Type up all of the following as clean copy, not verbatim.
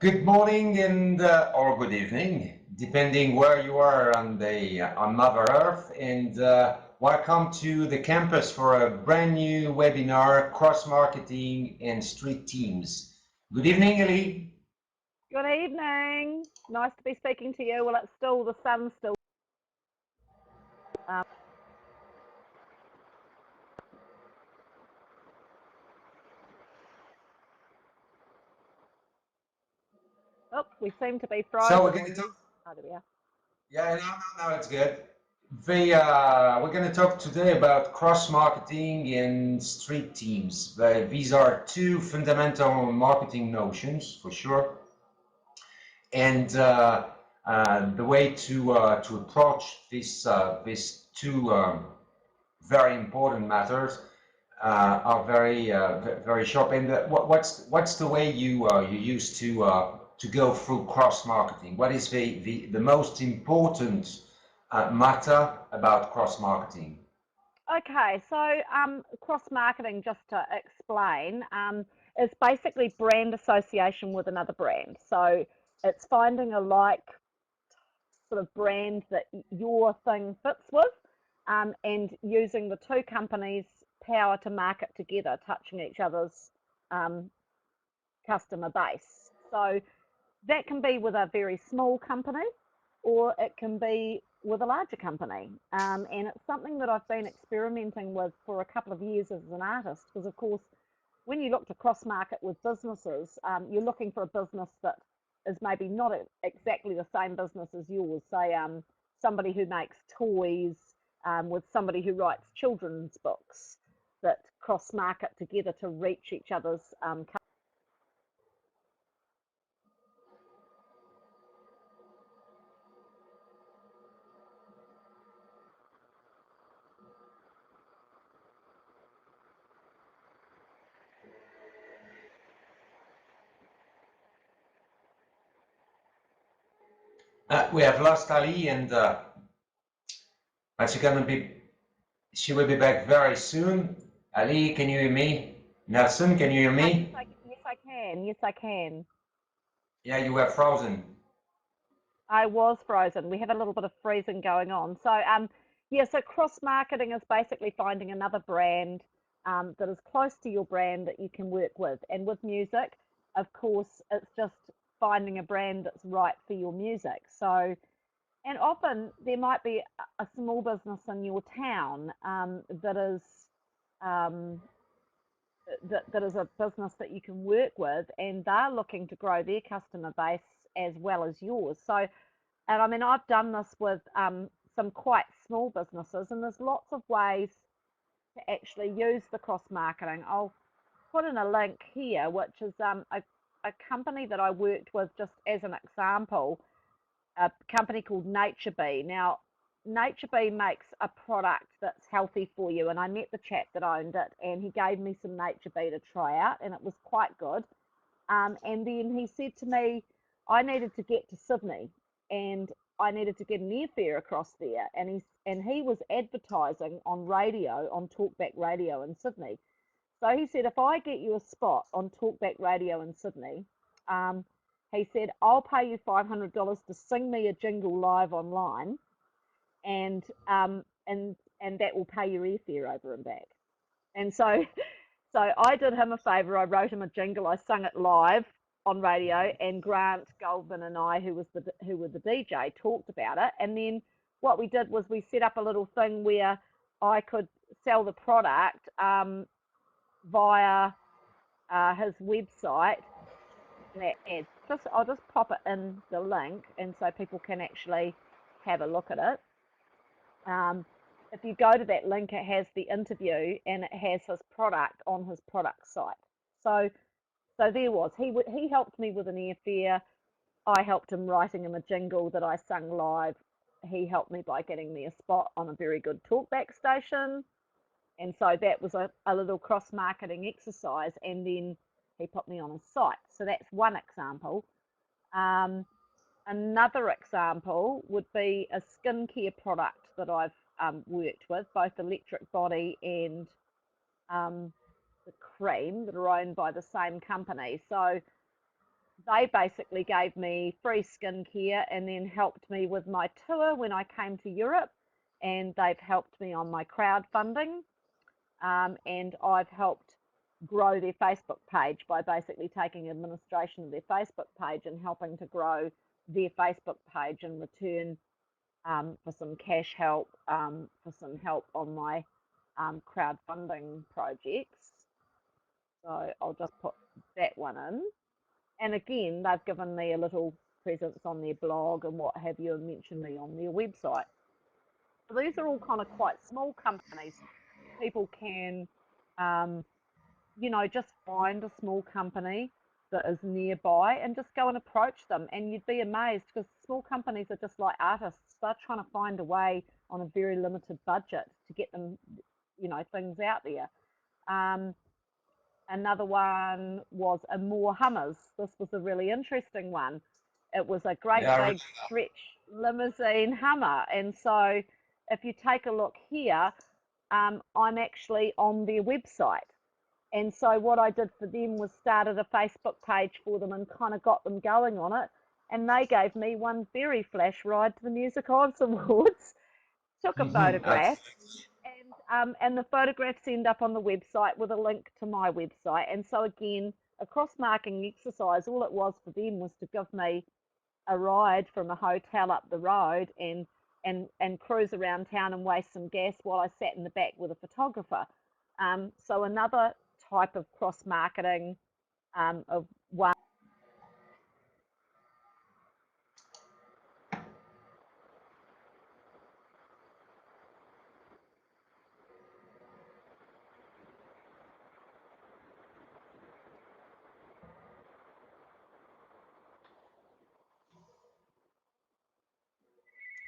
Good morning and or good evening, depending where you are on Mother Earth. And welcome to the campus for a brand new webinar, cross marketing and street teams. Good evening, Ellie. Good evening. Nice to be speaking to you. Well, it's still the sun's still. Um, oh, we seem to be frozen. So we're going to talk. Oh, there we are. Yeah, no, it's good. We're going to talk today about cross marketing and street teams. These are two fundamental marketing notions for sure. And the way to approach these two very important matters are very sharp. And what's the way you use to go through cross marketing? What is the most important matter about cross marketing? Okay, so cross marketing, just to explain, is basically brand association with another brand. So it's finding a like sort of brand that your thing fits with, and using the two companies' power to market together, touching each other's customer base. So that can be with a very small company, or it can be with a larger company. And it's something that I've been experimenting with for a couple of years as an artist, because of course, when you look to cross market with businesses, you're looking for a business that is maybe not exactly the same business as yours. Say somebody who makes toys with somebody who writes children's books, that cross market together to reach each other's customers. We have lost Ali, and she gonna be. She will be back very soon. Ali, can you hear me? Nelson, can you hear me? Yes, I can. Yes, I can. Yeah, you were frozen. I was frozen. We have a little bit of freezing going on. So, yeah, so cross marketing is basically finding another brand that is close to your brand that you can work with. And with music, of course, it's just finding a brand that's right for your music. So, and often there might be a small business in your town that is um, that is a business that you can work with, and they're looking to grow their customer base as well as yours. So, and I mean, I've done this with some quite small businesses, and there's lots of ways to actually use the cross marketing. I'll put in a link here, which is a company that I worked with, just as an example, a company called Nature Bee. Now, Nature Bee makes a product that's healthy for you, and I met the chap that owned it, and he gave me some Nature Bee to try out, and it was quite good. And then he said to me, I needed to get to Sydney, and I needed to get an airfare across there, and he was advertising on radio, on Talkback Radio in Sydney. So he said, if I get you a spot on Talkback Radio in Sydney, um, he said, I'll pay you $500 to sing me a jingle live online, and and that will pay your airfare over and back. And so so I did him a favour. I wrote him a jingle. I sung it live on radio, and Grant Goldman and I, who were the DJ, talked about it. And then what we did was we set up a little thing where I could sell the product via his website. And I'll just pop it in the link, and so people can actually have a look at it. If you go to that link, it has the interview, and it has his product on his product site. So there was, he helped me with an airfare. I helped him writing him a jingle that I sung live. He helped me by getting me a spot on a very good talkback station. And so that was a little cross marketing exercise. And then he put me on his site. So that's one example. Another example would be a skincare product that I've worked with, both Electric Body and the cream, that are owned by the same company. So they basically gave me free skincare and then helped me with my tour when I came to Europe, and they've helped me on my crowdfunding, and I've helped grow their Facebook page by basically taking administration of their Facebook page and helping to grow their Facebook page in return for some cash help, for some help on my crowdfunding projects. So I'll just put that one in. And again, they've given me a little presence on their blog and what have you, and mentioned me on their website. So these are all kind of quite small companies. People can, just find a small company that is nearby and just go and approach them. And you'd be amazed because small companies are just like artists. They're trying to find a way on a very limited budget to get them, things out there. Another one was a More Hummers. This was a really interesting one. It was a great big stretch limousine Hummer. And so if you take a look here, I'm actually on their website. And so what I did for them was started a Facebook page for them and kind of got them going on it. And they gave me one very flash ride to the Music Arts Awards, took a photograph, and the photographs end up on the website with a link to my website. And so again, a cross-marketing exercise, all it was for them was to give me a ride from a hotel up the road and cruise around town and waste some gas while I sat in the back with a photographer. So another type of cross-marketing of one.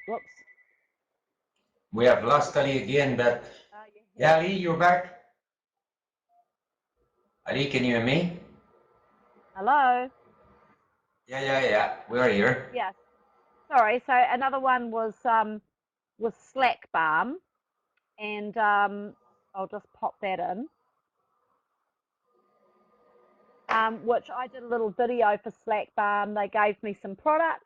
Whoops. We have lost Ali again, but yeah, Ali, you're back. Ali, can you hear me? Hello. Yeah. We're here. Yes. Sorry. So another one was Slack Balm, and I'll just pop that in. Which I did a little video for Slack Balm. They gave me some product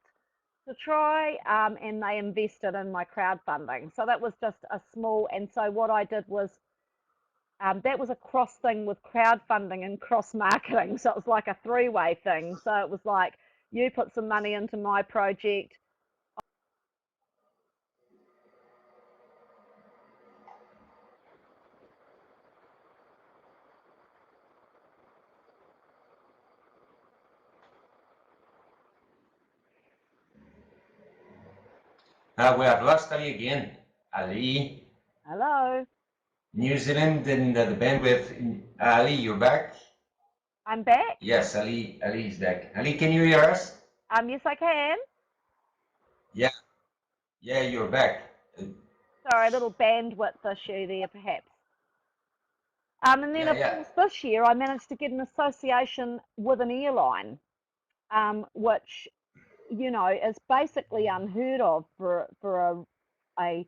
to try, and they invested in my crowdfunding. So that was just a small, and so what I did was, that was a cross thing with crowdfunding and cross marketing. So it was like a three-way thing. So it was like, you put some money into my project. We have lost Ali again. Ali. Hello. New Zealand and the bandwidth. Ali, you're back? I'm back. Yes, Ali's back. Ali, can you hear us? Yes, I can. Yeah, you're back. Sorry, a little bandwidth issue there, perhaps. And then, of course, this year I managed to get an association with an airline, which, is basically unheard of for a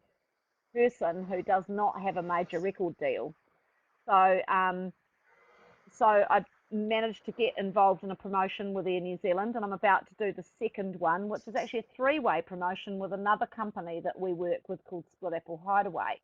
person who does not have a major record deal. So, so I managed to get involved in a promotion with Air New Zealand, and I'm about to do the second one, which is actually a three-way promotion with another company that we work with called Split Apple Hideaway.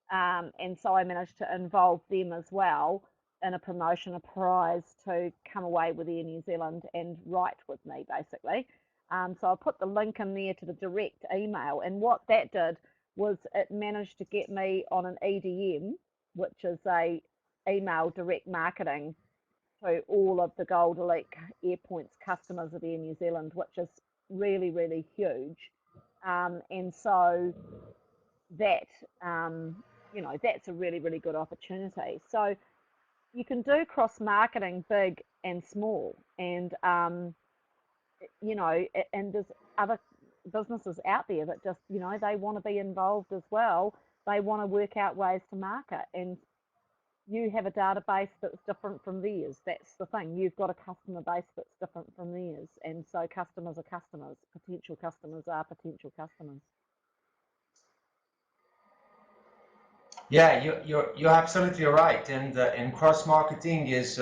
And so I managed to involve them as well in a promotion, a prize to come away with Air New Zealand and write with me, basically. So I'll put the link in there to the direct email. And what that did was it managed to get me on an EDM, which is a email direct marketing to all of the Gold Elite Airpoints customers of Air New Zealand, which is really, really huge. And so that, that's a really, really good opportunity. So you can do cross marketing big and small, and and there's other businesses out there that just, they want to be involved as well. They want to work out ways to market, and you have a database that's different from theirs. That's the thing. You've got a customer base that's different from theirs, and so customers are customers. Potential customers are potential customers. Yeah, you're absolutely right, and cross marketing is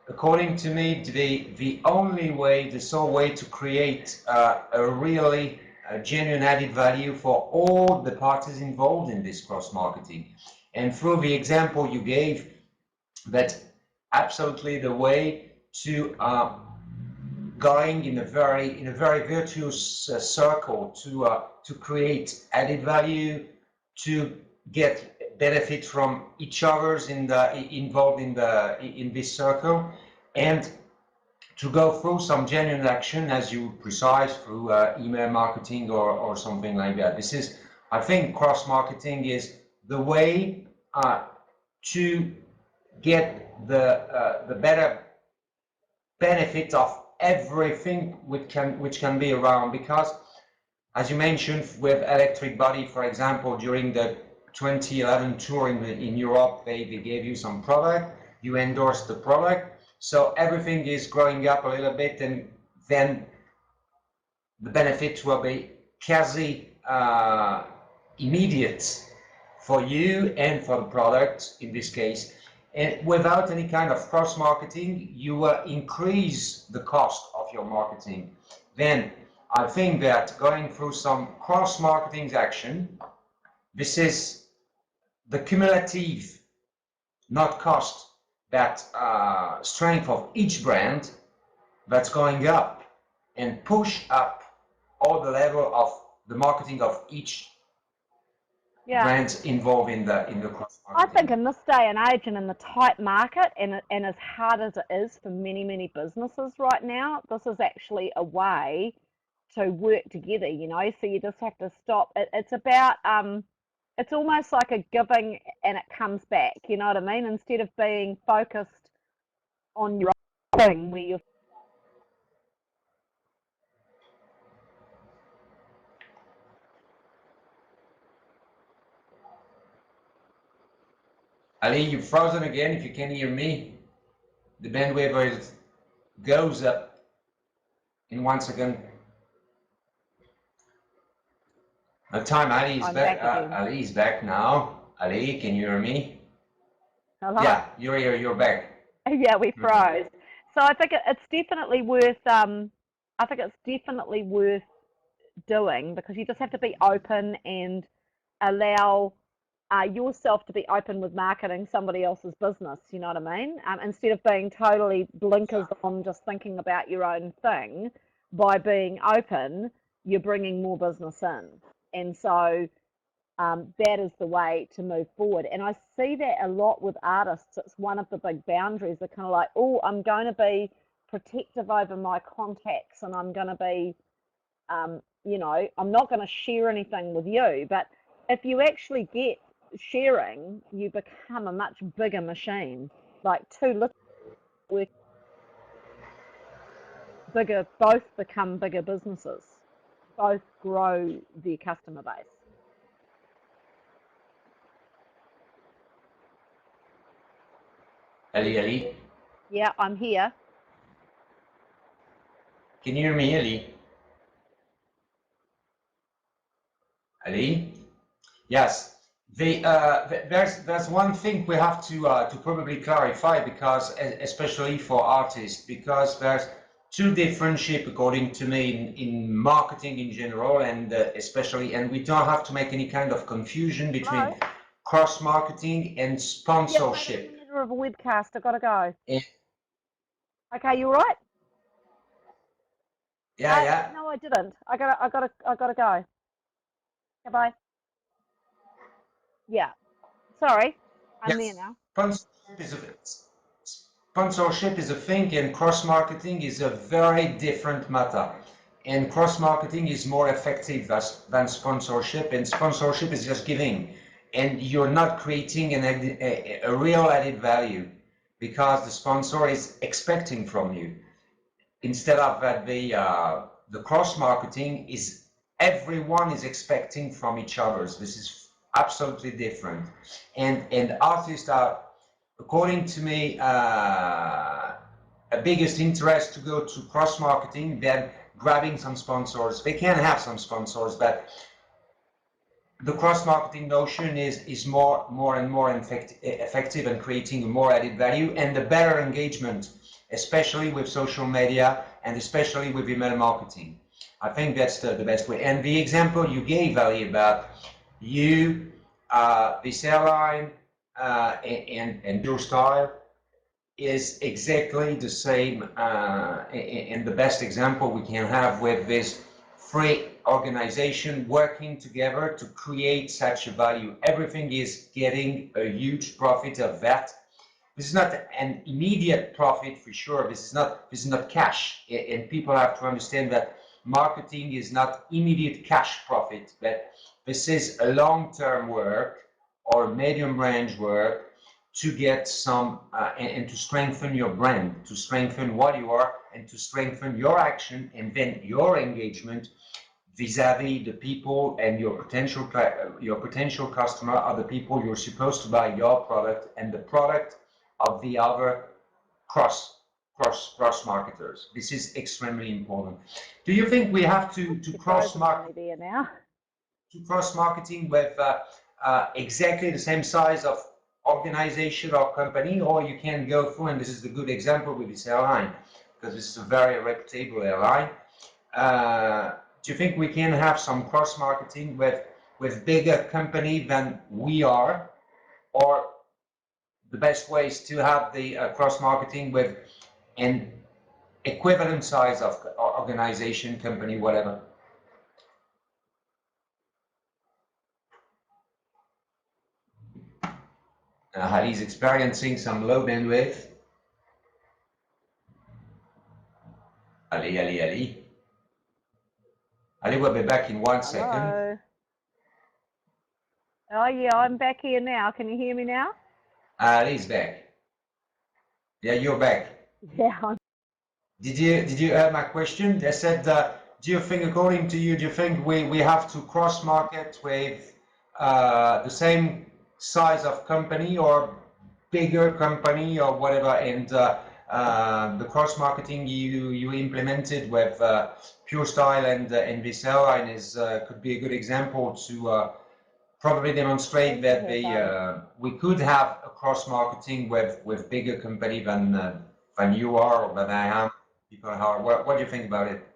according to me, the only way, the sole way to create a really genuine added value for all the parties involved in this cross-marketing. And through the example you gave, that absolutely the way to going in a very virtuous circle to create added value, to get benefit from each other's involved in this circle, and to go through some genuine action, as you precise, through email marketing or something like that. This is, I think, cross marketing is the way to get the better benefit of everything which can be around, because as you mentioned with Electric Body, for example, during the 2011 tour in Europe, they gave you some product, you endorsed the product, so everything is growing up a little bit, and then the benefit will be quasi immediate for you and for the product in this case. And without any kind of cross marketing, you will increase the cost of your marketing. Then I think that going through some cross marketing action, this is the cumulative, not cost, that strength of each brand that's going up and push up all the level of the marketing of each brands involved in the cross marketing. I think in this day and age and in the tight market and as hard as it is for many businesses right now, this is actually a way to work together, you know, so you just have to stop. It's about, it's almost like a giving and it comes back, you know what I mean? Instead of being focused on your own thing where you're Ali, you're frozen again. If you can hear me, the bandwidth goes up in 1 second. Time, Ali is back. Ali is back now. Ali, can you hear me? Hello? Yeah, you're here. You're back. Yeah, we froze. So I think it's definitely worth. I think it's definitely worth doing, because you just have to be open and allow yourself to be open with marketing somebody else's business, you know what I mean? Instead of being totally blinkers on, just thinking about your own thing. By being open, you're bringing more business in, and so that is the way to move forward. And I see that a lot with artists. It's one of the big boundaries. They're kind of like, oh, I'm going to be protective over my contacts, and I'm going to be you know, I'm not going to share anything with you. But if you actually get sharing, you become a much bigger machine. Like two little work bigger, both become bigger businesses, both grow their customer base. Ali. Yeah, I'm here. Can you hear me, Ali? Ali? Yes. There's one thing we have to probably clarify, because especially for artists, because there's two different ship according to me in marketing in general, and especially, and we don't have to make any kind of confusion between cross marketing and sponsorship. Yeah, I'm in the middle of a webcast. I've got to go. Yeah. Okay, you all right? Yeah. No, I didn't. I gotta go. Goodbye. Yeah. Sorry. I'm there now. Sponsorship is a thing, and cross marketing is a very different matter. And cross marketing is more effective than sponsorship, and sponsorship is just giving, and you're not creating a real added value, because the sponsor is expecting from you. Instead of that, the cross marketing is everyone is expecting from each other's. This is absolutely different, and artists are, according to me, a biggest interest to go to cross marketing than grabbing some sponsors. They can have some sponsors, but the cross marketing notion is more and more effective and creating more added value and a better engagement especially with social media and especially with email marketing. I think that's the best way. And the example you gave, Ali, about you, this airline, and your style is exactly the same, and the best example we can have with this three organization working together to create such a value. Everything is getting a huge profit of that. This is not an immediate profit for sure. This is not cash, and people have to understand that marketing is not immediate cash profit, but this is a long-term work or medium range work to get some and to strengthen your brand, to strengthen what you are, and to strengthen your action and then your engagement vis-a-vis the people, and your potential customer are the people you're supposed to buy your product and the product of the other cross marketers. This is extremely important. Do you think we have to cross marketing with exactly the same size of organization or company, or you can go through, and this is the good example with this airline, because this is a very reputable airline. Do you think we can have some cross marketing with bigger company than we are, or the best way is to have the cross marketing with an equivalent size of organization, company, whatever? Ali's experiencing some low bandwidth. Ali. Ali will be back in 1 second. Oh yeah, I'm back here now. Can you hear me now? Ali's back. Yeah, you're back. Yeah. Did you hear my question? I said, do you think, according to you, do you think we have to cross market with the same size of company or bigger company or whatever, and the cross marketing you implemented with Pure Style and this airline is could be a good example to probably demonstrate that we could have a cross marketing with bigger company than you are or than I am. People are. What do you think about it?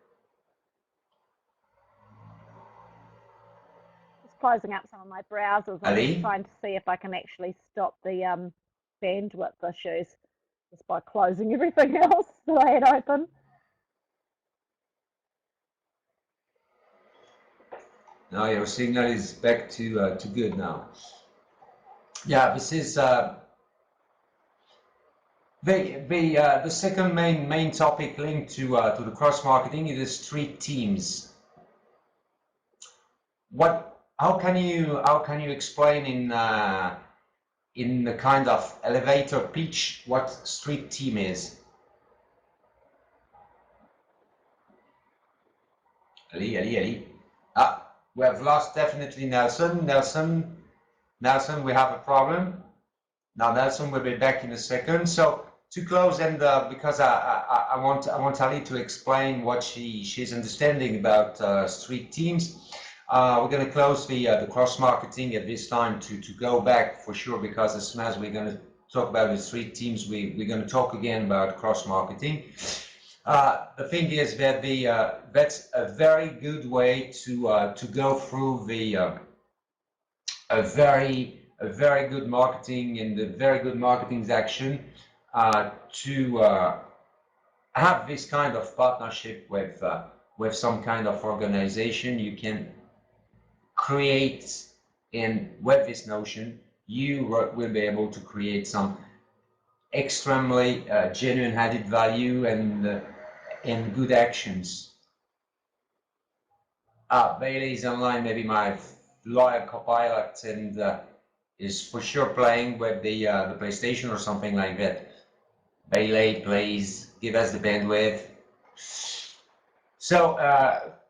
Just closing up some of my browsers. I'm Ali? just trying to see if I can actually stop the bandwidth issues just by closing everything else that I had open. Now your signal is back to good now. Yeah, this is the second main topic linked to the cross marketing is the street teams. How can you explain in the kind of elevator pitch what street team is? Ali. We have lost definitely Nelson. Nelson, we have a problem. Now Nelson will be back in a second. So to close, and because I want Ali to explain what she's understanding about street teams, we're going to close the cross marketing at this time to go back for sure, because as soon as we're going to talk about the street teams, we're going to talk again about cross marketing. The thing is that that's a very good way to go through a very good marketing and a very good marketing action to have this kind of partnership with some kind of organization. You can create, and with this notion, you will be able to create some extremely genuine added value and good actions. Bailey is online, maybe my loyal copilot, and is for sure playing with the PlayStation or something like that. Bailey, please give us the bandwidth. So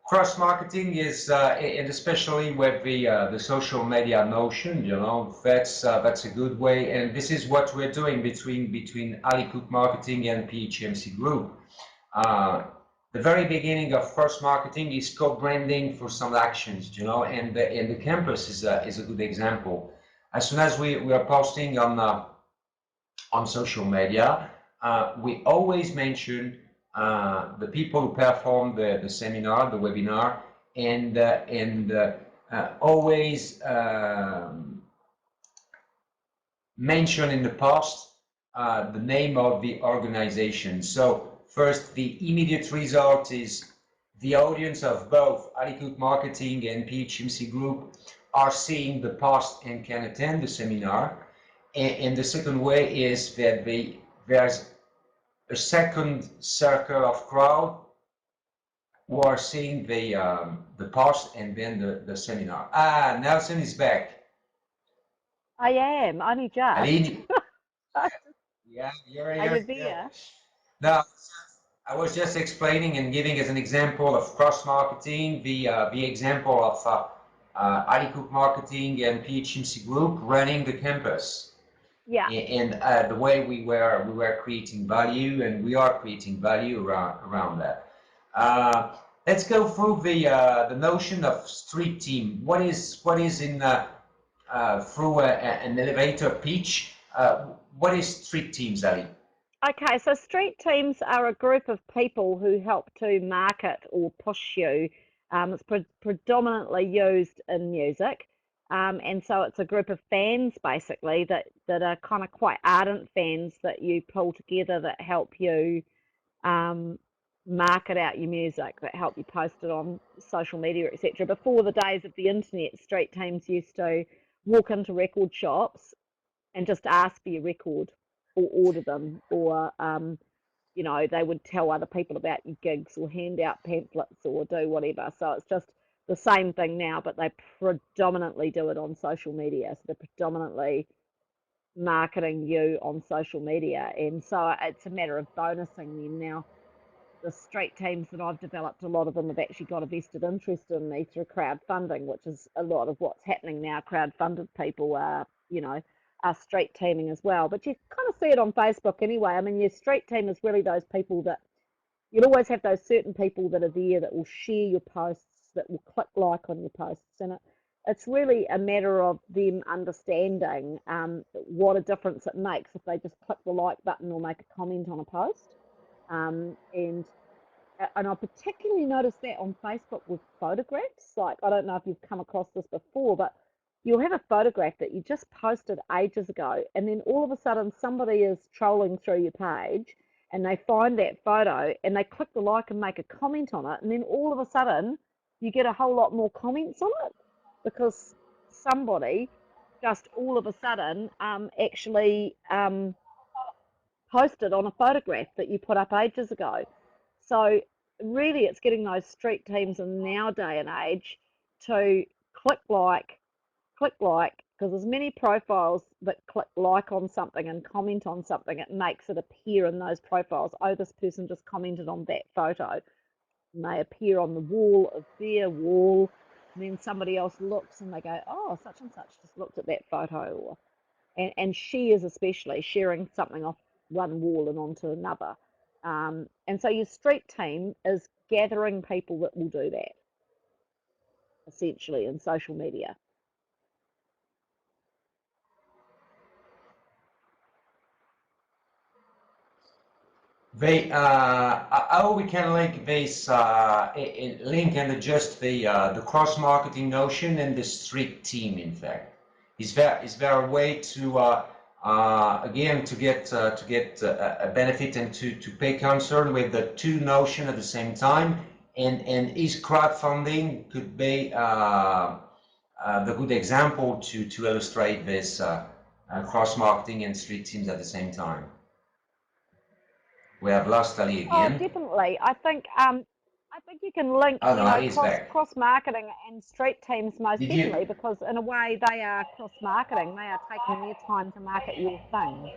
cross marketing is, and especially with the social media notion, you know, that's a good way, and this is what we're doing between Ali Cook Marketing and PHMC Group. The very beginning of cross marketing is co-branding for some actions, you know, and the campus is a good example. As soon as we are posting on social media, we always mention the people who perform the seminar, the webinar, and always mention in the post the name of the organization. So first, the immediate result is the audience of both Alicook Marketing and PHMC Group are seeing the post and can attend the seminar. And the second way is that there's a second circle of crowd who are seeing the post and then the seminar. Ah, Nelson is back. I am, only just. Aline, yeah, you're Are you here. Yeah. there? Now, I was just explaining and giving as an example of cross marketing the example of Alicook Marketing and PHMC Group running the campus. Yeah. And the way we were creating value, and we are creating value around that. Let's go through the notion of street team. What is in through an elevator pitch? What is street teams, Ali? Okay, so street teams are a group of people who help to market or push you. It's predominantly used in music. And so it's a group of fans basically that are kind of quite ardent fans that you pull together that help you market out your music, that help you post it on social media, etc. Before the days of the internet, street teams used to walk into record shops and just ask for your record or order them, or you know, they would tell other people about your gigs or hand out pamphlets or do whatever. So it's just the same thing now, but they predominantly do it on social media. So they're predominantly marketing you on social media, and so it's a matter of bonusing them. Now, the street teams that I've developed, a lot of them have actually got a vested interest in me through crowdfunding, which is a lot of what's happening now. Crowdfunded people are, you know, are street teaming as well. But you kind of see it on Facebook anyway. I mean, your street team is really those people that you'll always have those certain people that are there that will share your posts, that will click like on your posts, and it's really a matter of them understanding what a difference it makes if they just click the like button or make a comment on a post. And I particularly noticed that on Facebook with photographs. Like, I don't know if you've come across this before, but you'll have a photograph that you just posted ages ago, and then all of a sudden somebody is trolling through your page and they find that photo and they click the like and make a comment on it, and then all of a sudden you get a whole lot more comments on it because somebody just all of a sudden actually posted on a photograph that you put up ages ago. So really it's getting those street teams in now day and age to click like, because as many profiles that click like on something and comment on something, it makes it appear in those profiles, oh, this person just commented on that photo. And they appear on the wall of their wall, and then somebody else looks and they go, oh, such and such just looked at that photo. Or and shares, especially sharing something off one wall and onto another. And so your street team is gathering people that will do that, essentially, in social media. They how we can link this link and adjust the cross marketing notion and the street team. In fact, is there a way to again to get a benefit and to pay concern with the two notion at the same time? And is crowdfunding could be the good example to illustrate this cross marketing and street teams at the same time? We have lost Ali Oh, again. definitely. I think you can link, Oh you no, know, Ali's back. cross marketing and street teams most Did definitely, you? because in a way they are cross marketing. They are taking their time to market your thing.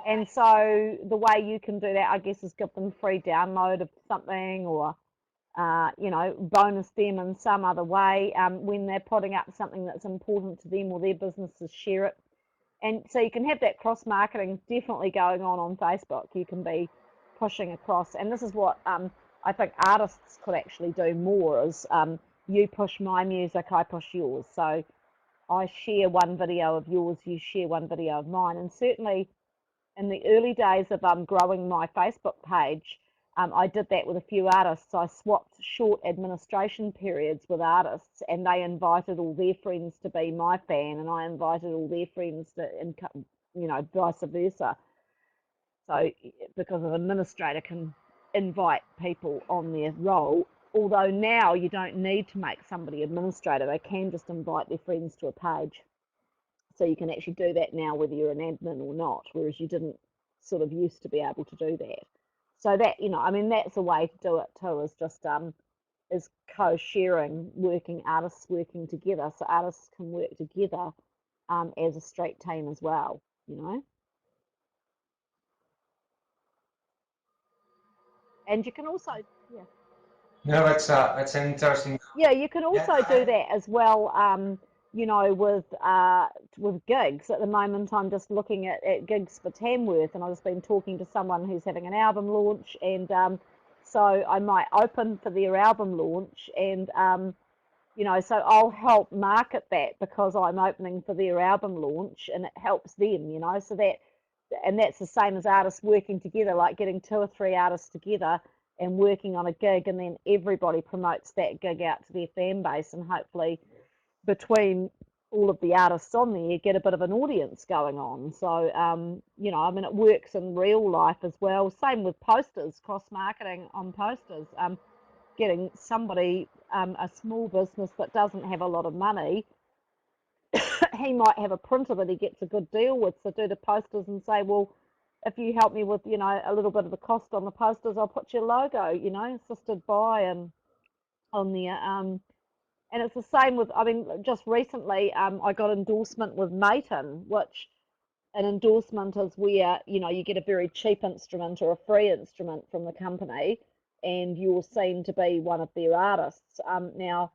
And so the way you can do that, I guess, is give them free download of something, or you know, bonus them in some other way when they're putting up something that's important to them or their businesses share it. And so you can have that cross marketing definitely going on Facebook. You can be pushing across, and this is what I think artists could actually do more is you push my music, I push yours. So I share one video of yours, you share one video of mine, and certainly in the early days of growing my Facebook page, I did that with a few artists. I swapped short administration periods with artists, and they invited all their friends to be my fan, and I invited all their friends to, you know, vice versa. So, because an administrator can invite people on their role, although now you don't need to make somebody administrator, they can just invite their friends to a page. So you can actually do that now whether you're an admin or not, whereas you didn't sort of used to be able to do that. So that, you know, I mean, that's a way to do it too, is just is co-sharing, working, artists working together, so artists can work together as a street team as well, you know. And you can also, yeah. No, that's an interesting. Yeah, you can Yeah, also do that as well, you know, with gigs. At the moment, I'm just looking at gigs for Tamworth, and I've just been talking to someone who's having an album launch, and so I might open for their album launch, and you know, so I'll help market that because I'm opening for their album launch, and it helps them, you know, so that, and that's the same as artists working together, like getting 2 or 3 artists together and working on a gig, and then everybody promotes that gig out to their fan base, and hopefully between all of the artists on there, you get a bit of an audience going on. So, you know, I mean, it works in real life as well. Same with posters, cross marketing on posters. Getting somebody, a small business that doesn't have a lot of money, he might have a printer that he gets a good deal with, so do the posters and say, well, if you help me with, you know, a little bit of the cost on the posters, I'll put your logo, you know, assisted by, and on there. And it's the same with, I mean, just recently, I got endorsement with MAILLE, which an endorsement is where, you know, you get a very cheap instrument or a free instrument from the company, and you're seen to be one of their artists. Now,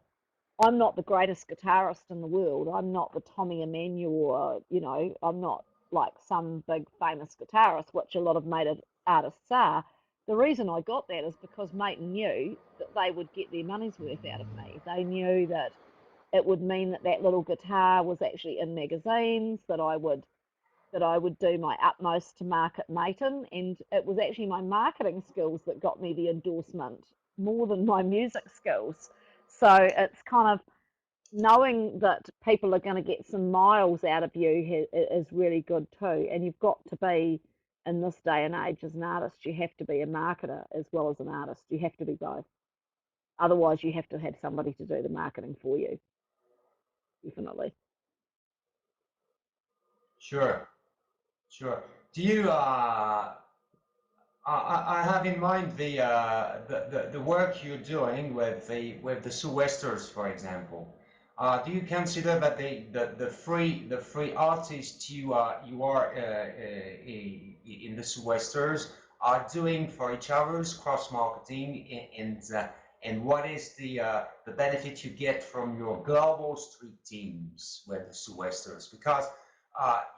I'm not the greatest guitarist in the world. I'm not the Tommy Emmanuel, or, you know, I'm not like some big famous guitarist, which a lot of made artists are. The reason I got that is because Mate knew that they would get their money's worth out of me. They knew that it would mean that that little guitar was actually in magazines, that I would do my utmost to market Maiden, and it was actually my marketing skills that got me the endorsement more than my music skills. So it's kind of knowing that people are going to get some miles out of you is really good too. And you've got to be, in this day and age, as an artist, you have to be a marketer as well as an artist. You have to be both. Otherwise, you have to have somebody to do the marketing for you. Definitely. Sure, sure. Do you I have in mind the work you're doing with the Sou'westers, for example. Do you consider that the free artists you are in the Sou'westers are doing for each other's cross marketing, and what is the benefit you get from your global street teams with the Sou'westers? Because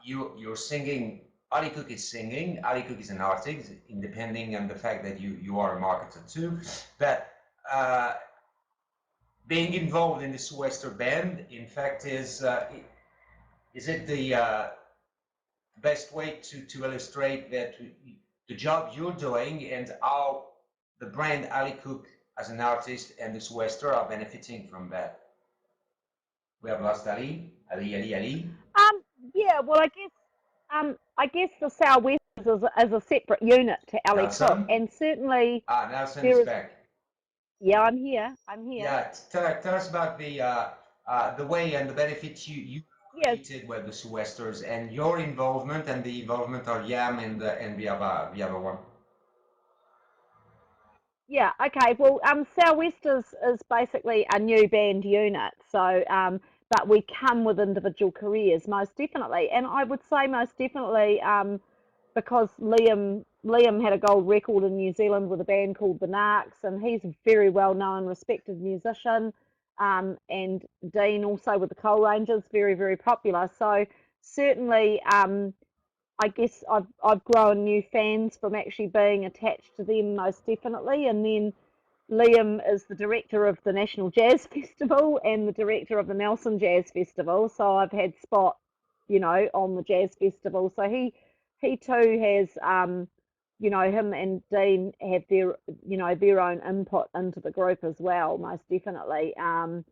you're singing. Ali Cook is singing. Ali Cook is an artist, independent on the fact that you are a marketer too. But being involved in this Western band, in fact, is it the best way to illustrate that the job you're doing and how the brand Ali Cook as an artist and this Western are benefiting from that? We have lost Ali. Ali. Um, yeah, well, I guess the Southwest is a separate unit to Ali Cook, Nelson. and certainly Nelson is there is. back. Yeah, I'm here. I'm here. Yeah, tell us about the way and the benefits you Yeah, created with the Sou'westers and your involvement and the involvement of Yam and the other one. yeah. Okay. Well, Southwest is basically a new band unit. So, but we come with individual careers, most definitely, and I would say most definitely, because Liam had a gold record in New Zealand with a band called the Narcs, and he's a very well known, respected musician. And Dean also with the Coal Rangers, very very popular. So certainly, I guess I've grown new fans from actually being attached to them, most definitely. And then Liam is the director of the National Jazz Festival and the director of the Nelson Jazz Festival. So I've had Spot, you know, on the Jazz Festival. So he he too has, you know, him and Dean have their, you know, their own input into the group as well, most definitely. And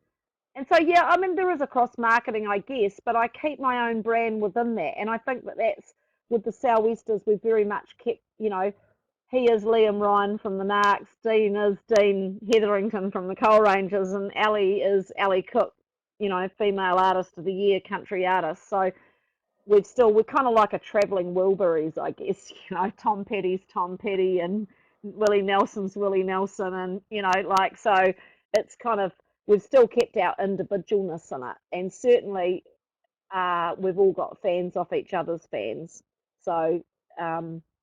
so, yeah, I mean, there is a cross marketing, I guess, but I keep my own brand within that. And I think that that's with the Sou'westers, we've very much kept, you know, he is Liam Ryan from the Narcs, Dean is Dean Hetherington from the Coal Rangers, and Ali is Ali Cook, you know, female artist of the year, country artist. So we're kind of like a travelling Wilburys, I guess. You know, Tom Petty's Tom Petty and Willie Nelson's Willie Nelson, and you know, like so, it's kind of we've still kept our individualness in it, and certainly we've all got fans off each other's fans. So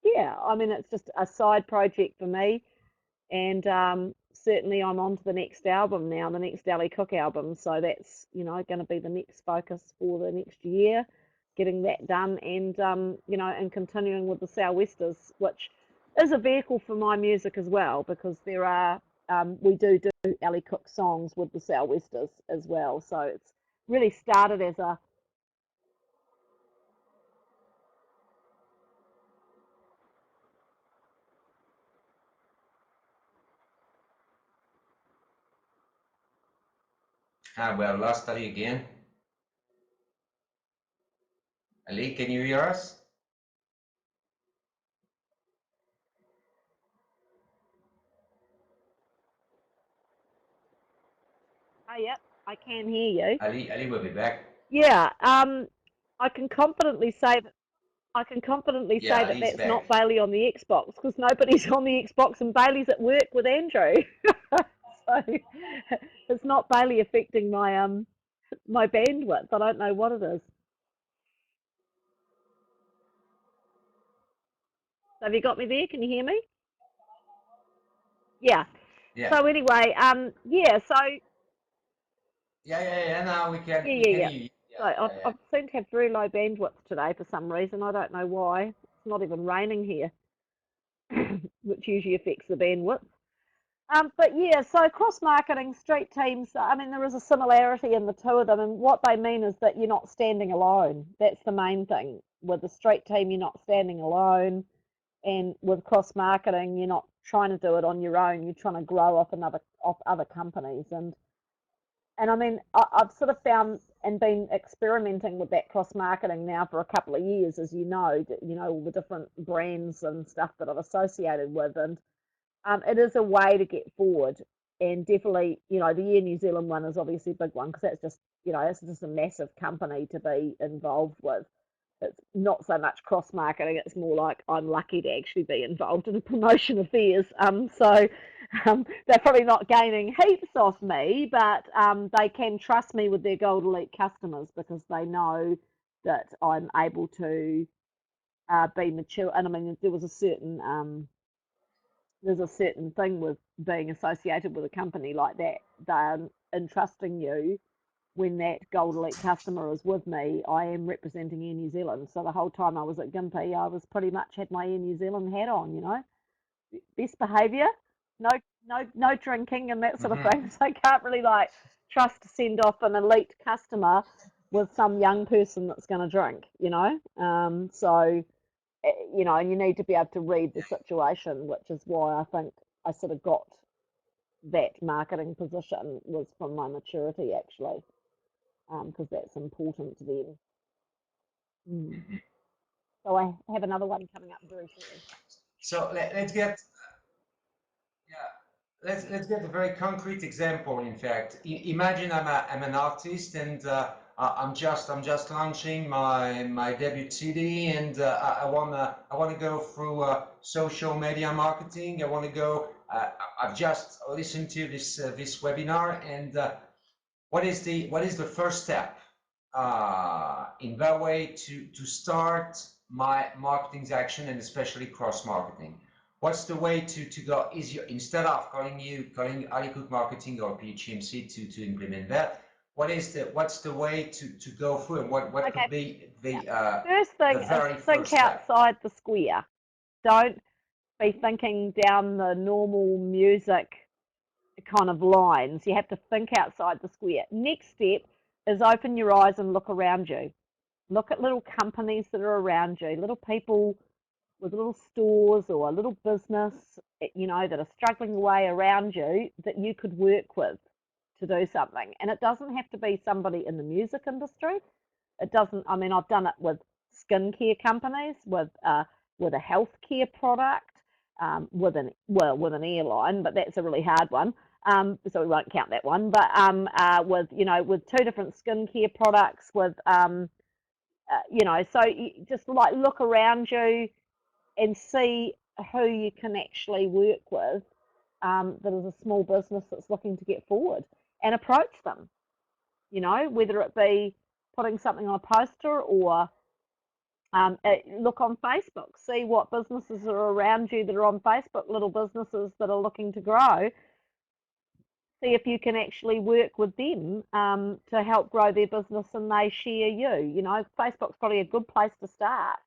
yeah, I mean, it's just a side project for me, and certainly I'm on to the next album now, the next Ali Cook album. So that's, you know, going to be the next focus for the next year, getting that done, and you know, and continuing with the Sou'westers, which is a vehicle for my music as well, because there are we do Ali Cook songs with the Sou'westers as well. So it's really started as a Well, lost Ali again. Ali, can you hear us? oh yeah, I can hear you. Ali will be back. Yeah, I can confidently say that I can confidently Yeah, say that Ali's that's not back. Bailey on the Xbox, because nobody's on the Xbox and Bailey's at work with Andrew. So it's not Bailey affecting my bandwidth. I don't know what it is. So have you got me there? Can you hear me? Yeah. Yeah. So anyway, yeah. So Yeah. Now yeah, we yeah, can yeah. hear you. So Yeah, I've yeah, yeah. I've seemed to have very low bandwidth today for some reason. I don't know why. It's not even raining here, which usually affects the bandwidth. But yeah, so cross marketing, street teams, I mean, there is a similarity in the two of them. And what they mean is that you're not standing alone. That's the main thing. With the street team, you're not standing alone. And with cross marketing, you're not trying to do it on your own. You're trying to grow off other companies. And I mean, I've sort of found and been experimenting with that cross marketing now for a couple of years, as you know, all the different brands and stuff that I've associated with. And it is a way to get forward, and definitely, you know, the Air New Zealand one is obviously a big one, because that's just, you know, it's just a massive company to be involved with. It's not so much cross marketing; it's more like I'm lucky to actually be involved in promotion affairs. So they're probably not gaining heaps off me, but they can trust me with their Gold Elite customers, because they know that I'm able to be mature. And I mean, there's a certain thing with being associated with a company like that. They're entrusting you when that Gold Elite customer is with me. I am representing Air New Zealand. So the whole time I was at Gympie, I was pretty much had my Air New Zealand hat on, you know. Best behaviour, no no drinking and that sort of Hmm. thing. So I can't really like trust to send off an elite customer with some young person that's going to drink, you know. So you know, and you need to be able to read the situation, which is why I think I sort of got that marketing position was from my maturity actually, because that's important to them. Mm. So I have another one coming up very shortly. So let's get yeah, let's get a very concrete example. In fact, imagine I'm an artist, and I'm just launching my debut CD, and I wanna go through social media marketing. I want to go. I've just listened to this webinar, and what is the first step in that way to start my marketing action, and especially cross marketing? What's the way to go easier, instead of calling Ali Cook Marketing or PHMC to implement that? What's the way to go through, and what Okay, could be yeah. the First thing is very think first step? outside the square. Don't be thinking down the normal music kind of lines. You have to think outside the square. Next step is open your eyes and look around you. look at little companies that are around you, little people with little stores or a little business, that are struggling away around you that you could work with to do something. And it doesn't have to be somebody in the music industry. It doesn't, I mean, I've done it with skincare companies, with a healthcare product, with an airline, but that's a really hard one. So we won't count that one. But with two different skincare products, so you just like look around you and see who you can actually work with, that is a small business that's looking to get forward, and approach them. Whether it be putting something on a poster or look on Facebook, see what businesses are around you that are on Facebook, little businesses that are looking to grow. See if you can actually work with them to help grow their business and they share you. Facebook's probably a good place to start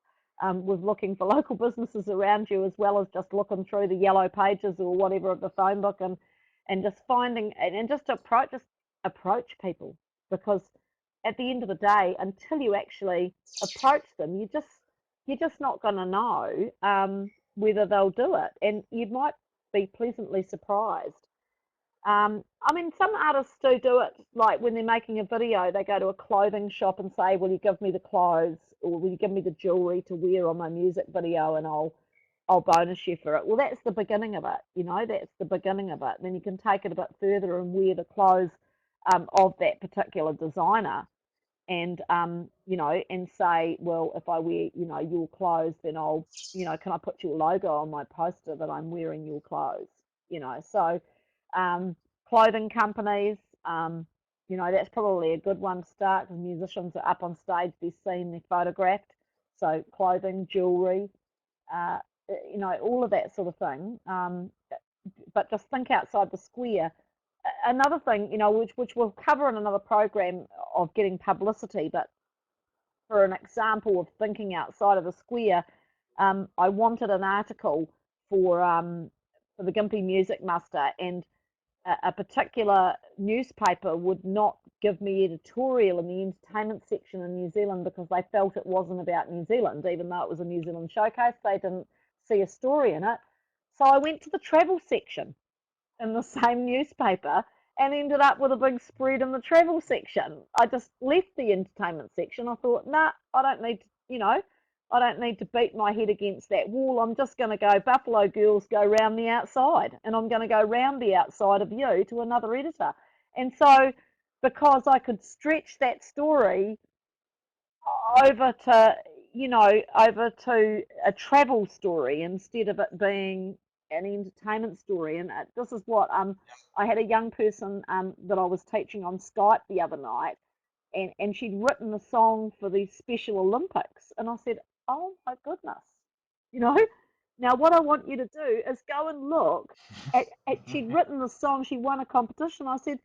with looking for local businesses around you, as well as just looking through the yellow pages or whatever of the phone book, and just finding and just approach people, because at the end of the day, until you actually approach them, you're just not going to know whether they'll do it, and you might be pleasantly surprised. I mean, some artists do it, like when they're making a video, they go to a clothing shop and say, will you give me the clothes, or will you give me the jewelry to wear on my music video, and I'll bonus you for it. Well, that's the beginning of it, that's the beginning of it. Then you can take it a bit further and wear the clothes of that particular designer, and and say, well, if I wear your clothes, then I'll can I put your logo on my poster that I'm wearing your clothes. So clothing companies, that's probably a good one to start, because musicians are up on stage, they're seen, they're photographed. So clothing, jewelry, all of that sort of thing. But just think outside the square. Another thing, which we'll cover in another program of getting publicity, but for an example of thinking outside of the square, I wanted an article for the Gympie Music Muster, and a particular newspaper would not give me editorial in the entertainment section in New Zealand, because they felt it wasn't about New Zealand, even though it was a New Zealand showcase. They didn't see a story in it. So I went to the travel section in the same newspaper and ended up with a big spread in the travel section. I just left the entertainment section. I thought, nah, I don't need to, I don't need to beat my head against that wall. I'm just going to go Buffalo Girls go round the outside, and I'm going to go round the outside of you to another editor. And so, because I could stretch that story over to, over to a travel story instead of it being an entertainment story. And this is what I had a young person that I was teaching on Skype the other night, and she'd written a song for the Special Olympics, and I said, oh my goodness, now what I want you to do is go and look at she'd written the song, she won a competition. I said,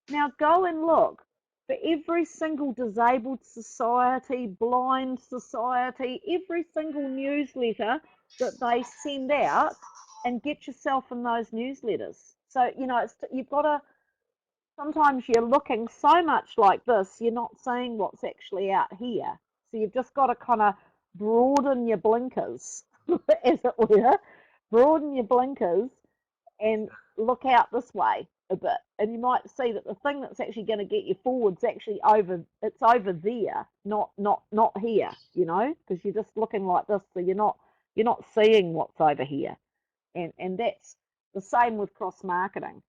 now go and look for every single disabled society, blind society, every single newsletter that they send out, and get yourself in those newsletters. So, you've got to, sometimes you're looking so much like this, you're not seeing what's actually out here. So you've just got to kind of broaden your blinkers, as it were, broaden your blinkers and look out this way a bit. And you might see that the thing that's actually going to get you forward's actually it's over there, not here, because you're just looking like this, so you're not seeing what's over here. And that's the same with cross marketing.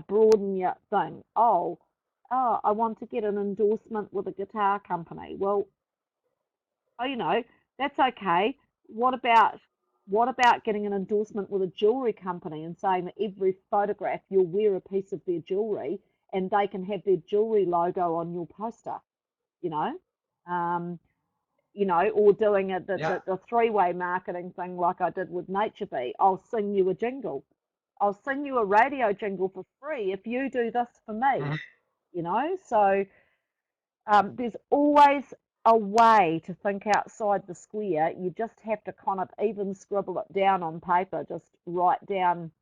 Broaden your thing. Oh, I want to get an endorsement with a guitar company. Well, that's okay. What about getting an endorsement with a jewelry company and saying that every photograph you'll wear a piece of their jewelry, and they can have their jewelry logo on your poster, or doing the three-way marketing thing like I did with Nature Bee. I'll sing you a jingle. I'll sing you a radio jingle for free if you do this for me, So there's always a way to think outside the square. You just have to kind of even scribble it down on paper, just write down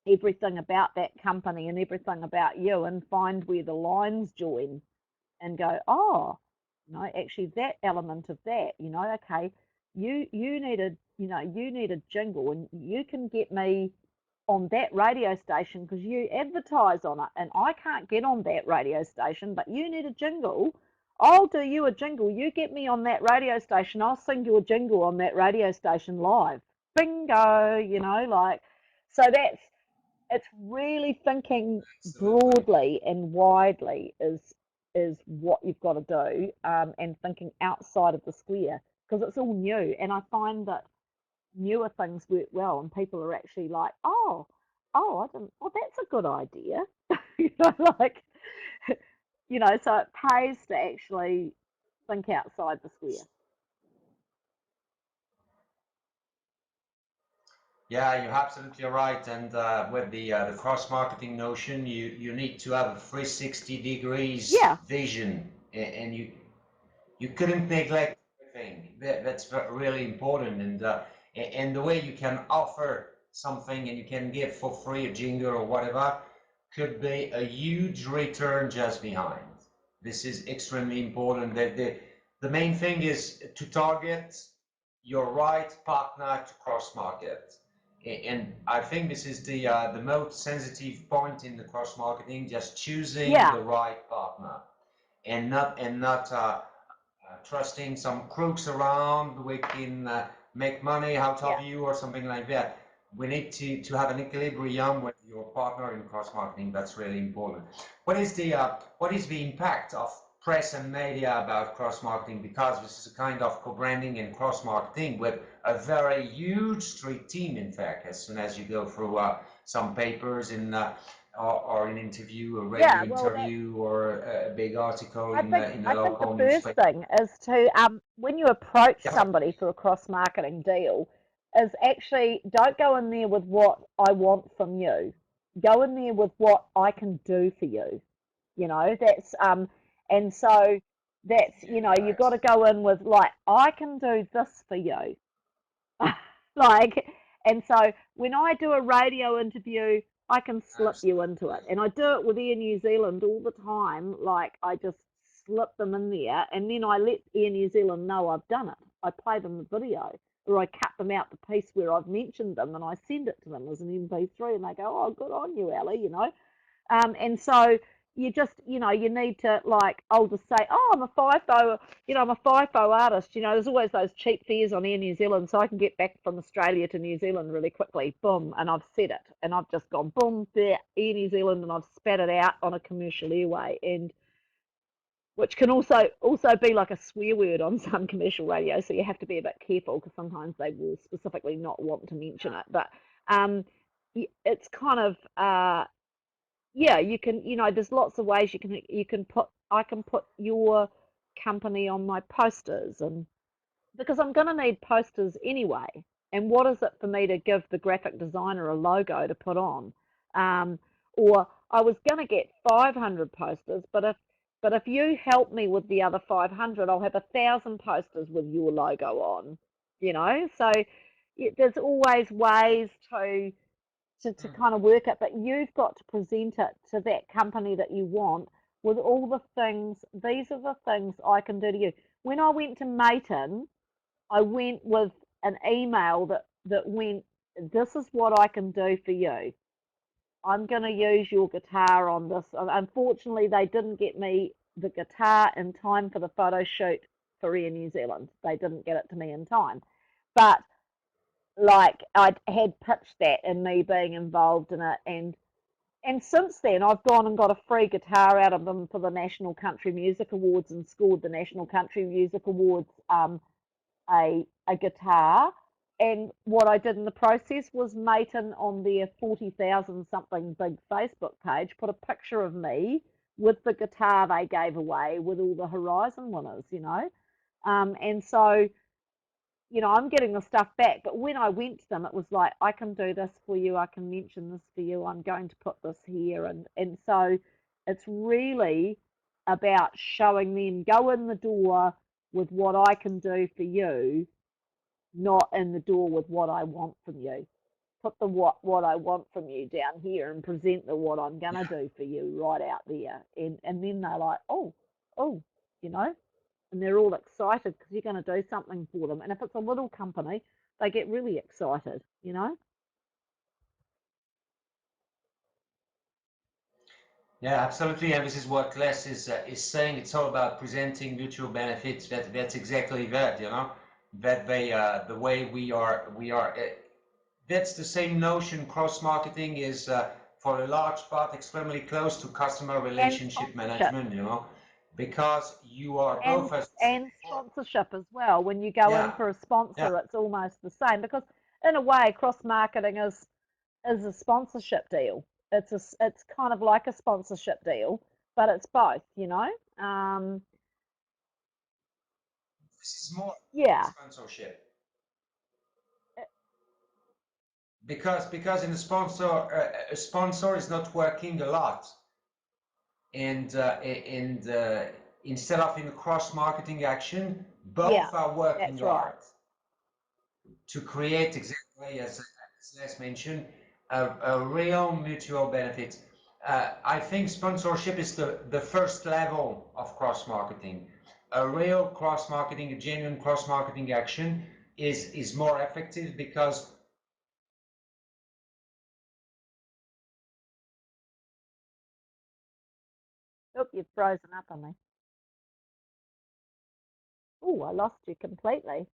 everything about that company and everything about you, and find where the lines join and go, oh, you know, actually that element of that, you know, okay, you need a, you know, you need a jingle, and you can get me on that radio station because you advertise on it, and I can't get on that radio station, but you need a jingle. I'll do you a jingle. You get me on that radio station, I'll sing you a jingle on that radio station live. Bingo, you know, like, so that's, it's really thinking Absolutely. broadly and widely is what you've got to do, and thinking outside of the square because it's all new. And I find that newer things work well, and people are actually like, oh, I didn't. Well, that's a good idea, you know, like, you know. So it pays to actually think outside the square. Yeah, you're absolutely right. And with the cross marketing notion, you need to have a 360 degrees Yeah, vision, and you couldn't neglect everything. That's really important, and the way you can offer something and you can give for free a jingle or whatever could be a huge return just behind. This is extremely important. The main thing is to target your right partner to cross market. And I think this is the most sensitive point in the cross marketing, just choosing yeah, the right partner and not trusting some crooks around we can make money out yeah. of you or something like that. We need to have an equilibrium with your partner in cross marketing. That's really important. What is the impact of press and media about cross marketing? Because this is a kind of co-branding and cross marketing with a very huge street team. In fact, as soon as you go through some papers or an interview, a radio Yeah, well, that interview, or a big article I in think in a I think the local first newspaper. thing is to, when you approach Yeah, somebody for a cross marketing deal, is actually don't go in there with what I want from you. Go in there with what I can do for you. You know, that's and so that's, you know, you've got correct. to go in with like, I can do this for you. Like, and so when I do a radio interview, I can slip you into it. Absolutely. And I do it with Air New Zealand all the time. Like, I just slip them in there, and then I let Air New Zealand know I've done it. I play them the video, or I cut them out the piece where I've mentioned them, and I send it to them as an MP3, and they go, "Oh, good on you, Ali," you know. And so you just, you know, you need to, like, I'll just say, oh, I'm a FIFO, you know, I'm a FIFO artist. You know, there's always those cheap fares on Air New Zealand, so I can get back from Australia to New Zealand really quickly. Boom, and I've said it, and I've just gone boom there, Air New Zealand, and I've spat it out on a commercial airway, and which can also be like a swear word on some commercial radio, so you have to be a bit careful because sometimes they will specifically not want to mention it. But um, it's kind of yeah, you can, you know, there's lots of ways you can put, I can put your company on my posters, and because I'm going to need posters anyway. And what is it for me to give the graphic designer a logo to put on? Um, or I was going to get 500 posters, but if you help me with the other 500, I'll have 1,000 posters with your logo on. You know, so there's always ways to kind of work it, but you've got to present it to that company that you want with all the things. These are the things I can do to you. When I went to Mayton, I went with an email that went, this is what I can do for you. I'm going to use your guitar on this. Unfortunately, they didn't get me the guitar in time for the photo shoot for Air New Zealand. They didn't get it to me in time. But like, I had pitched that and me being involved in it, and since then I've gone and got a free guitar out of them for the National Country Music Awards and scored the National Country Music Awards a guitar. And what I did in the process was Mayton on their 40,000 something big Facebook page put a picture of me with the guitar they gave away with all the Horizon winners, you know. And so, you know, I'm getting the stuff back. But when I went to them, it was like, I can do this for you. I can mention this for you. I'm going to put this here. And so it's really about showing them, go in the door with what I can do for you, not in the door with what I want from you. Put the what I want from you down here and present the what I'm gonna Yeah, do for you right out there. And then they're like, oh, you know, and they're all excited because you're going to do something for them. And if it's a little company, they get really excited, you know? Yeah, absolutely. And this is what Les is saying. It's all about presenting mutual benefits. That's exactly that. You know, that they the way we are. That's the same notion. Cross marketing is for a large part extremely close to customer And relationship sponsorship. management. You know, because you are and both as and sponsorship as well. When you go in yeah, for a yeah. sponsor, it's almost the same because in a way, cross marketing is a sponsorship deal. It's kind of like a sponsorship deal, but it's both. You know, This is more yeah, sponsorship. uh, Because in the sponsor a sponsor is not working a lot and instead of in cross marketing action yeah, both are working that's right. hard to create exactly as mentioned a real mutual benefit. I think sponsorship is the first level of cross marketing. A real cross marketing, a genuine cross marketing action is more effective because Oh, you've frozen up on me. Oh, I lost you completely.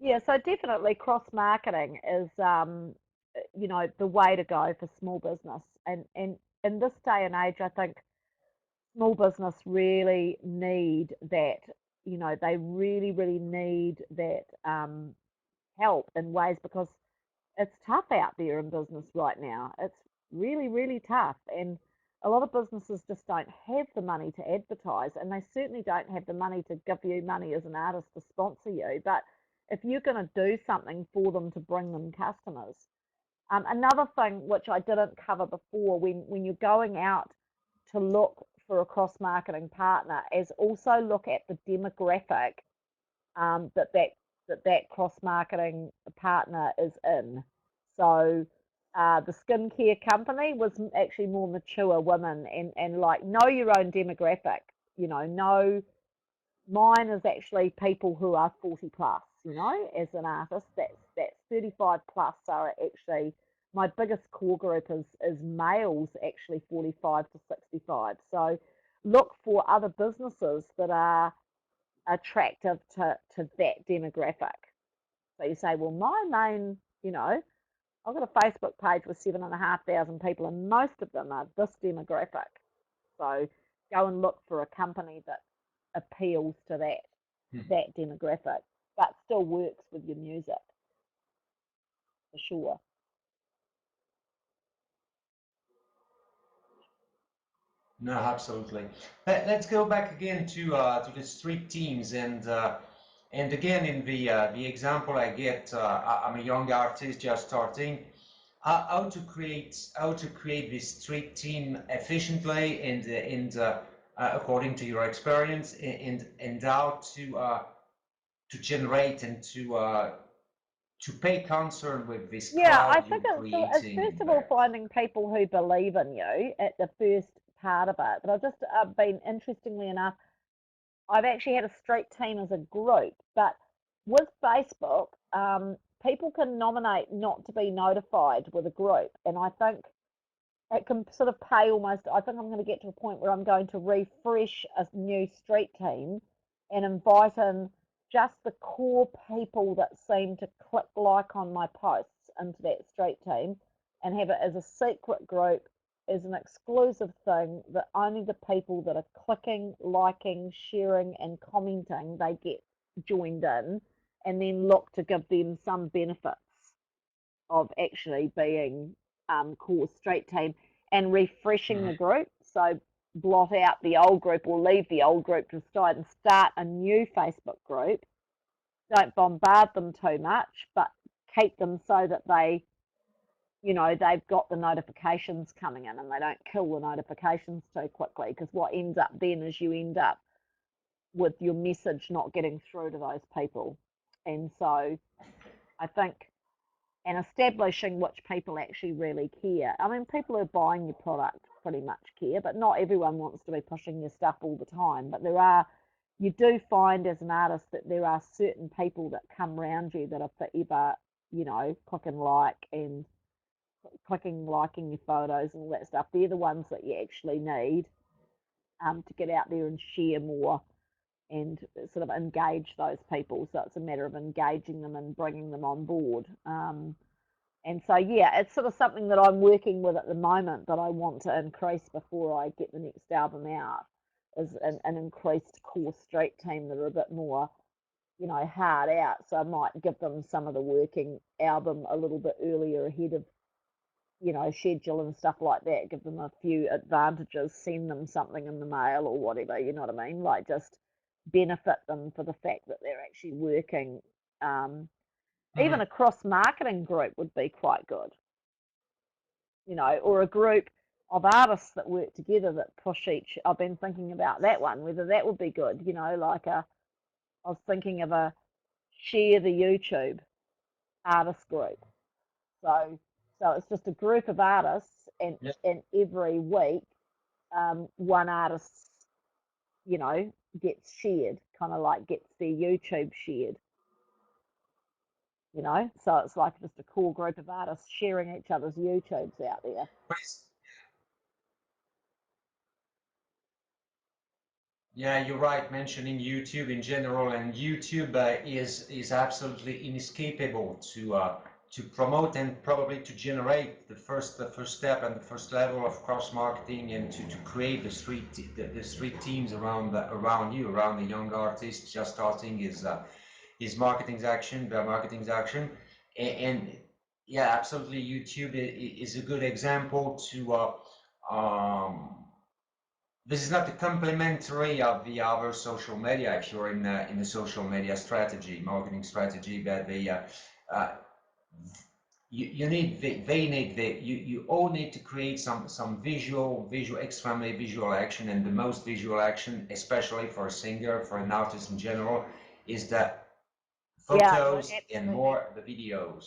Yeah, so definitely cross marketing is, you know, the way to go for small business. And in this day and age, I think small business really need that, you know, they really need that help in ways because it's tough out there in business right now. It's really tough. And a lot of businesses just don't have the money to advertise, and they certainly don't have the money to give you money as an artist to sponsor you. But if you're going to do something for them to bring them customers, another thing which I didn't cover before, when you're going out to look for a cross marketing partner, is also look at the demographic that that cross marketing partner is in. So the skincare company was actually more mature women, and like know your own demographic. You know mine is actually people who are 40 plus. You know, as an artist, that's 35 plus are actually my biggest core group is males actually 45 to 65. So look for other businesses that are attractive to that demographic. So you say, well, my main, you know, I've got a Facebook page with 7,500 people, and most of them are this demographic. So go and look for a company that appeals to that demographic, but still works with your music for sure. No, absolutely. Let's go back again to the street teams and again in the example I get, I'm a young artist just starting. How to create this street team efficiently and according to your experience and how to generate and to pay concern with this Yeah, I crowd think you're it's creating first of all there. finding people who believe in you at the first part of it. But I've just been, interestingly enough, I've actually had a street team as a group, but with Facebook, people can nominate not to be notified with a group, and I think it can sort of pay almost. I think I'm going to get to a point where I'm going to refresh a new street team and invite in just the core people that seem to click like on my posts into that street team and have it as a secret group, as an exclusive thing that only the people that are clicking, liking, sharing, and commenting they get joined in, and then look to give them some benefits of actually being core street team and refreshing the Mhm. group. So blot out the old group or leave the old group to start and start a new Facebook group. Don't bombard them too much, but keep them so that they've got the notifications coming in and they don't kill the notifications too quickly. Because what ends up then is you end up with your message not getting through to those people. And so I think and establishing which people actually really care. I mean, people who are buying your product, pretty much care, but not everyone wants to be pushing your stuff all the time. But you do find as an artist that there are certain people that come around you that are forever, clicking like and liking your photos and all that stuff. They're the ones that you actually need to get out there and share more and sort of engage those people. So it's a matter of engaging them and bringing them on board. And so, yeah, it's sort of something that I'm working with at the moment that I want to increase before I get the next album out, is an increased core street team that are a bit more, hard out. So I might give them some of the working album a little bit earlier ahead of, schedule and stuff like that, give them a few advantages, send them something in the mail or whatever, you know what I mean? Like just benefit them for the fact that they're actually working. Even Mhm. a cross marketing group would be quite good, or a group of artists that work together that push each. I've been thinking about that one, whether that would be good, like I was thinking of a share the YouTube artist group. So it's just a group of artists, Yeah. and every week, one artist, gets shared, kind of like gets their YouTube shared. So it's like just a core group of artists sharing each other's YouTubes out there. But yeah, you're right, mentioning YouTube in general, and YouTube is absolutely inescapable to promote and probably to generate the first step and the first level of cross marketing, and to create the street teams around you, around the young artist just starting his marketing's action, their marketing's action, and yeah, absolutely, YouTube is a good example to this is not the complementary of the other social media if you're in the social media strategy, marketing strategy, but uh, you need they need you all need to create some extremely visual action, and the most visual action, especially for a singer, for an artist in general, is the Yeah, no, photos and absolutely. more the videos,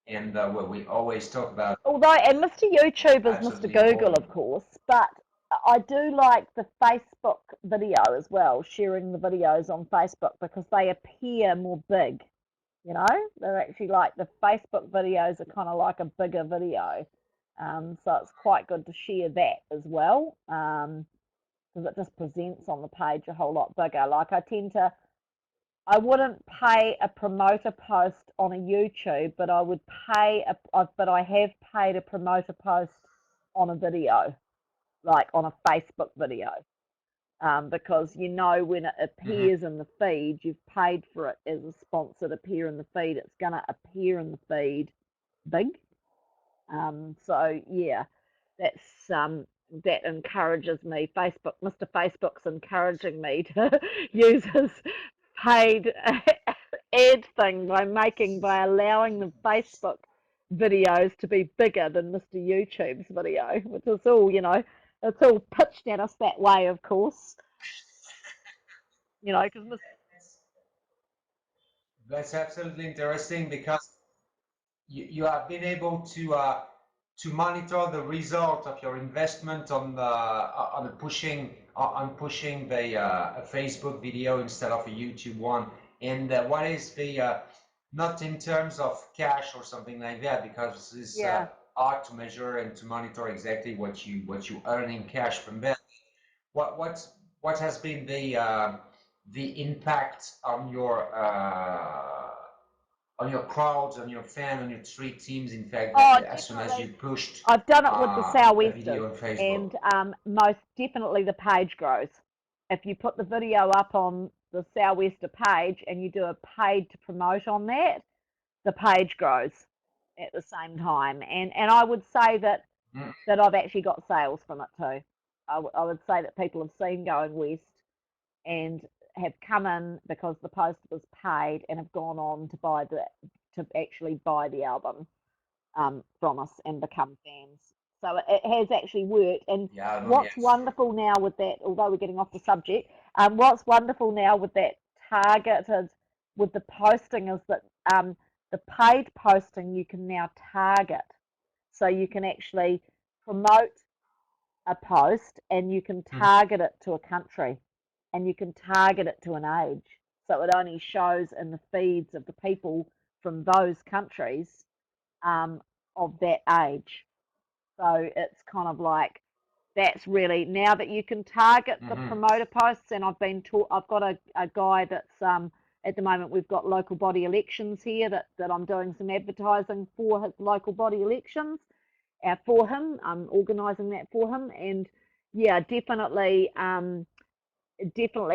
and what we always talk about, Although, and Mr. YouTube is Mr. absolutely Google, of important. course, but I do like the Facebook video as well, sharing the videos on Facebook because they appear more big, They're actually like the Facebook videos are kind of like a bigger video. So it's quite good to share that as well, because it just presents on the page a whole lot bigger. Like I wouldn't pay a promoter post on a YouTube, but but I have paid a promoter post on a video, like on a Facebook video, because when it Mhm. appears in the feed, you've paid for it as a sponsored appear in the feed. It's going to appear in the feed big. So yeah, that's that encourages me. Mr. Facebook's encouraging me to use his paid ad thing by allowing the Facebook videos to be bigger than Mr. YouTube's video, which is all, it's all pitched at us that way, of course, because That's absolutely interesting because you have been able to monitor the result of your investment on pushing the a Facebook video instead of a YouTube one, and what is the not in terms of cash or something like that, because it's yeah. hard to measure and to monitor exactly what you earn in cash from that. What has been the impact on your crowds, on your fan, on your street teams, in fact, that Oh, as soon as definitely. you pushed I've done it with the a Sou'westers, video on Facebook? and most definitely the page grows. If you put the video up on the Sou'wester page and you do a paid to promote on that, the page grows at the same time. And I would say Mm. that I've actually got sales from it too. I would say that people have seen Going West and have come in because the post was paid and have gone on to actually buy the album from us and become fans. So it has actually worked. And Yeah, no, what's yes. wonderful now with that, although we're getting off the subject, what's wonderful now with that targeted, with the posting, is that the paid posting you can now target. So you can actually promote a post and you can target it to a country and you can target it to an age. So it only shows in the feeds of the people from those countries of that age. So it's kind of like that's really now that you can target the promoter posts. And I've been taught. I've got a guy that's at the moment we've got local body elections here that I'm doing some advertising for his local body elections for him. I'm organising that for him, and yeah, definitely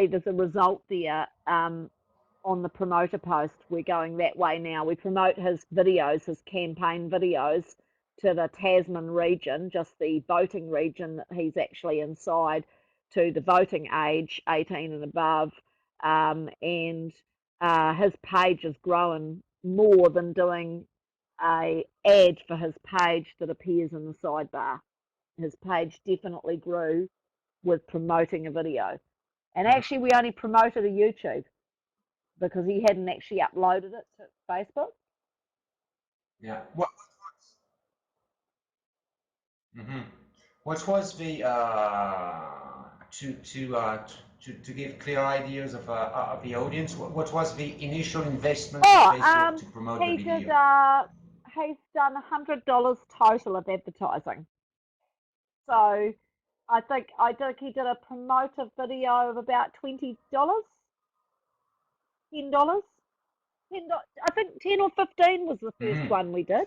there's a result there on the promoter post. We're going that way now. We promote his videos, his campaign videos to the Tasman region, just the voting region that he's actually inside, to the voting age, 18 and above. And his page has grown more than doing a ad for his page that appears in the sidebar. His page definitely grew with promoting a video. And actually, we only promoted a YouTube because he hadn't actually uploaded it to Facebook. Yeah. What was the to give clear ideas of the audience? What was the initial investment of Facebook to promote the video? He's done $100 total of advertising. So I think he did a promoter video of about $20, $10. I think 10 or 15 was the first one we did,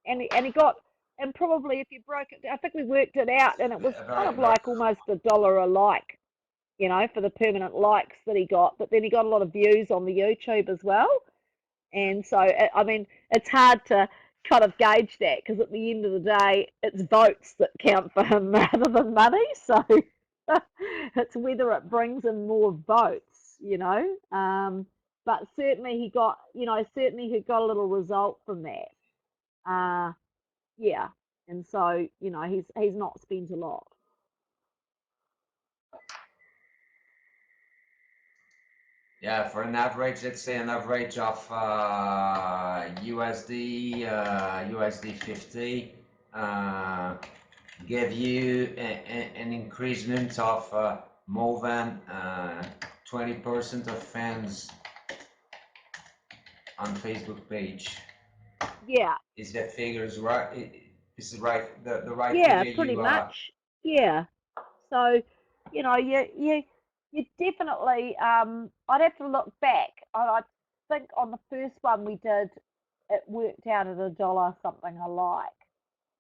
and he got, and probably if you broke it, I think we worked it out, and it was kind of like almost $1 a like, you know, for the permanent likes that he got. But then he got a lot of views on the YouTube as well, and so I mean it's hard to kind of gauge that because at the end of the day it's votes that count for him rather than money. So it's whether it brings in more votes, you know. But certainly he got, you know, certainly he got a little result from that. Yeah, and so you know he's not spent a lot. Yeah, for an average, let's say an average of USD 50 gave you an increasement of more than 20% of fans on Facebook page. Yeah. Is that figures right? Is the right the right Yeah, figure pretty you much. Yeah. So, you know, you definitely I'd have to look back. I think on the first one we did, it worked out at $1 something a like.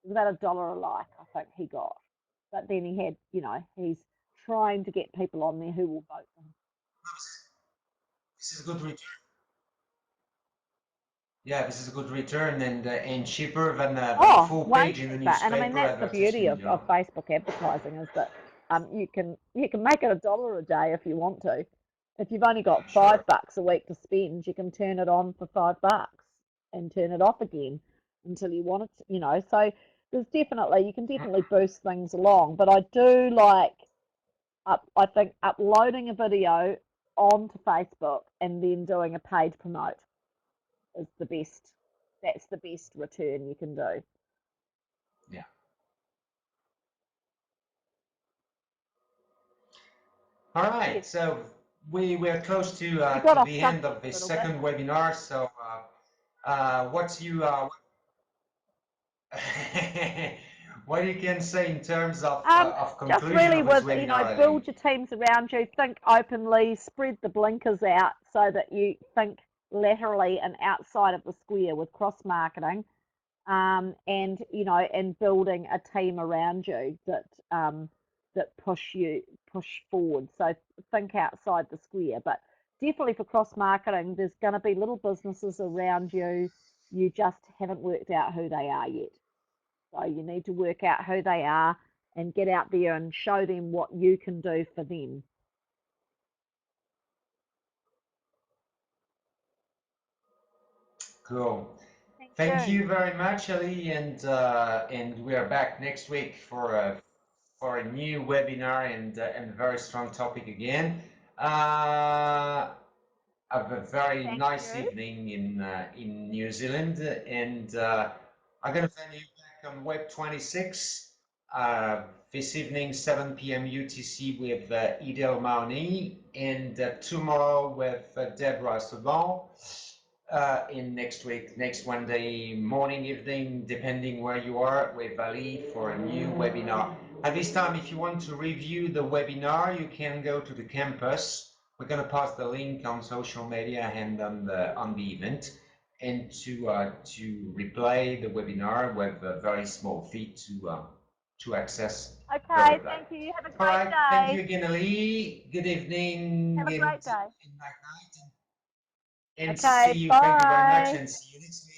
It was about $1 a like, I think he got. But then he had, you know, he's trying to get people on there who will vote for him. This is a good return. Yeah, this is a good return and cheaper than the full Way page in the cheaper. And I mean newspaper that's the beauty advertisement. of Facebook advertising is that you can make it $1 a day if you want to. If you've only got Sure. $5 a week to spend, you can turn it on for $5 and turn it off again until you want it to, you know. So there's definitely, you can definitely boost things along. But I do like I think uploading a video onto Facebook and then doing a paid promote is the best. That's the best return you can do. Yeah. All right. Yes. So we're close to got off the end subject of a this little bit. second webinar. So what's you what you can say in terms of Just conclusion really of this with, you know, webinar, build your teams around you, think openly, spread the blinkers out so that you think laterally and outside of the square with cross marketing, and you know, and building a team around you that that push forward. So think outside the square, but definitely for cross marketing, there's going to be little businesses around you. You just haven't worked out who they are yet. So you need to work out who they are and get out there and show them what you can do for them. Cool. Thank you very much, Ali, and we are back next week for a new webinar and a very strong topic again. Have a very nice evening in New Zealand, and I'm going to send you back on Web 26. this evening, 7 p.m. UTC with Idel Maoni, and tomorrow with Deborah Saban. In next week, next Wednesday morning, evening, depending where you are, with Ali for a new webinar. At this time, if you want to review the webinar, you can go to the campus. We're going to post the link on social media and on the event, and to replay the webinar with a very small fee to access the Okay, replay. thank you. Have a All great right, thank you day. again, Ali. Good evening Have a and great day. night night. And see Okay, you. Thank you very much, bye. and see you next week.